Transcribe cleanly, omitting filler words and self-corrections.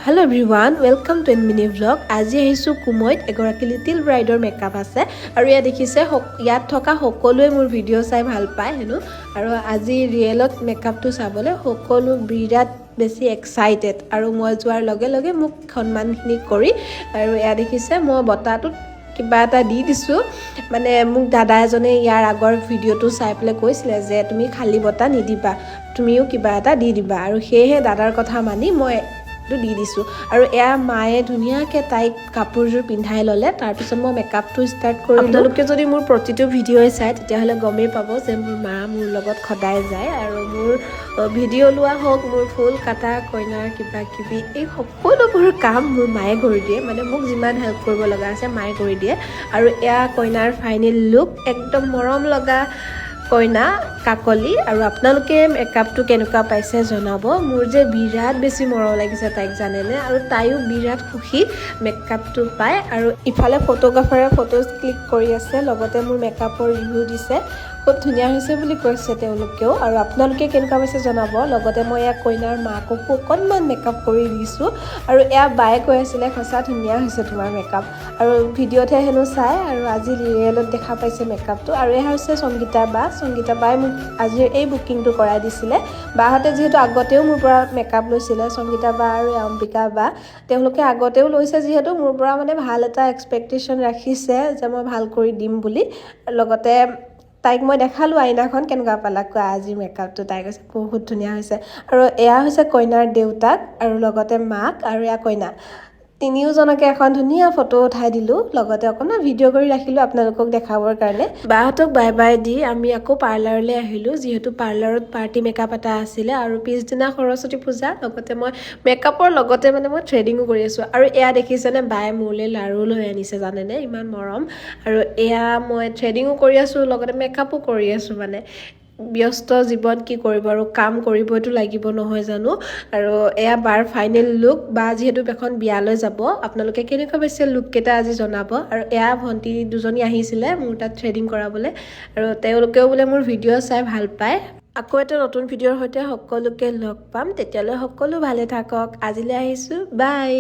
Hello everyone, welcome to Mini Vlog. আজি আহিছো কুমৈত এগৰাকী লিটিল ব্ৰাইডৰ মেকআপ আছে আৰু ইয়া দেখিছে ইয়াত থকা সকলোৱে মোৰ ভিডিও চাই ভাল পায় হেনো আৰু আজি ৰিয়েলত মেকআপটো চাবলৈ সকলো বিৰাট বেছি এক্সাইটেড আৰু মই যোৱাৰ লগে লগে মোক সন্মানখিনি কৰি আৰু ইয়া দেখিছে মই বটাটোত কিবা এটা দি দিছো মানে মোক দাদা এজনে ইয়াৰ আগৰ ভিডিওটো চাই পেলাই কৈছিলে যে তুমি খালি বটা নিদিবা তুমিও কিবা এটা দি দিবা আৰু সেয়ে দাদাৰ কথা মানি মই দি দিছো আৰু এয়া মায়ে ধুনিয়াকে তাইক কাপোৰজোৰ পিন্ধাই ললে তাৰ পিছত মই মেকআপটো ষ্টাৰ্ট কৰিলো আপোনালোকে যদি মোৰ প্ৰতিটো ভিডিঅ'ই চাই তেতিয়াহলে গমেই পাব যে মোৰ মা মোৰ লগত খদাই যায় আৰু মোৰ ভিডিঅ' লোৱা হওক মোৰ ফুল কাটা কইনাৰ কিবা কিবি এই সকলোবোৰ কাম মোৰ মায়ে কৰি দিয়ে মানে মোক যিমান হেল্প কৰিব লগা আছে মায়ে কৰি দিয়ে আৰু এয়া কইনাৰ ফাইনেল লুক একদম মৰম লগা কইনা কাকলি আৰু আপোনালোকে মেকআপটো কেনেকুৱা পাইছে জনাব মোৰ যে বিৰাট বেছি মৰম লাগিছে তাইক জানেনে আৰু তাইও বিৰাট খুশি মেকআপটো পায় আৰু ইফালে ফটোগ্ৰাফাৰে ফটোজ ক্লিক কৰি আছে লগতে মোৰ মেকআপৰ ৰিভিউ দিছে খুব ধুনীয়া হৈছে বুলি কৈছে তেওঁলোকেও আৰু আপোনালোকে কেনেকুৱা পাইছে জনাব লগতে মই এয়া কইনাৰ মাককো অকণমান মেকআপ কৰি দিছোঁ আৰু এয়া বায়ে কৈ আছিলে সঁচা ধুনীয়া হৈছে তোমাৰ মেকআপ আৰু ভিডিঅ'তহে হেনো চাই আৰু আজি ৰিয়েলত দেখা পাইছে মেকআপটো আৰু এয়া হৈছে সংগীতা বাই মোক আজিৰ এই বুকিংটো কৰাই দিছিলে বাহঁতে যিহেতু আগতেও মোৰ পৰা মেকআপ লৈছিলে সংগীতা বা আৰু অম্বিকা বা তেওঁলোকে আগতেও লৈছে যিহেতু মোৰ পৰা মানে ভাল এটা এক্সপেক্টেশ্যন ৰাখিছে যে মই ভাল কৰি দিম বুলি লগতে তাইক মই দেখালোঁ আইনাখন কেনেকুৱা পালা কোৱা আজি মেকআপটো তাই কৈছে বহুত ধুনীয়া হৈছে আৰু এয়া হৈছে কইনাৰ দেউতাক আৰু লগতে মাক আৰু এয়া কইনা তিনিওজনকে এখন ধুনীয়া ফটো উঠাই দিলোঁ লগতে অকণমান ভিডিঅ' কৰি ৰাখিলোঁ আপোনালোকক দেখাবৰ কাৰণে বাহঁতক বাই বাই দি আমি আকৌ পাৰ্লাৰলৈ আহিলোঁ যিহেতু পাৰ্লাৰত পাৰ্টি মেকআপ এটা আছিলে আৰু পিছদিনা সৰস্বতী পূজা লগতে মই মেকআপৰ লগতে মানে মই থ্ৰেডিঙো কৰি আছোঁ আৰু এয়া দেখিছেনে বায়ে মোলৈ লাৰু লৈ আনিছে জানেনে ইমান মৰম আৰু এয়া মই থ্ৰেডিঙো কৰি আছোঁ লগতে মেকআপো কৰি আছোঁ মানে ব্যস্ত জীৱন কি কৰিব আৰু কাম কৰিবইতো লাগিব নহয় জানো আৰু এয়া বাৰ ফাইনেল লুক বা যিহেতু এখন বিয়ালৈ যাব আপোনালোকে কেনেকুৱা পাইছে লুককেইটা আজি জনাব আৰু এয়া ভণ্টি দুজনী আহিছিলে মোৰ তাত থ্ৰেডিং কৰাবলৈ আৰু তেওঁলোকেও বোলে মোৰ ভিডিঅ' চাই ভাল পায় আকৌ এটা নতুন ভিডিঅ'ৰ সৈতে সকলোকে লগ পাম তেতিয়ালৈ সকলো ভালে থাকক আজিলৈ আহিছোঁ বাই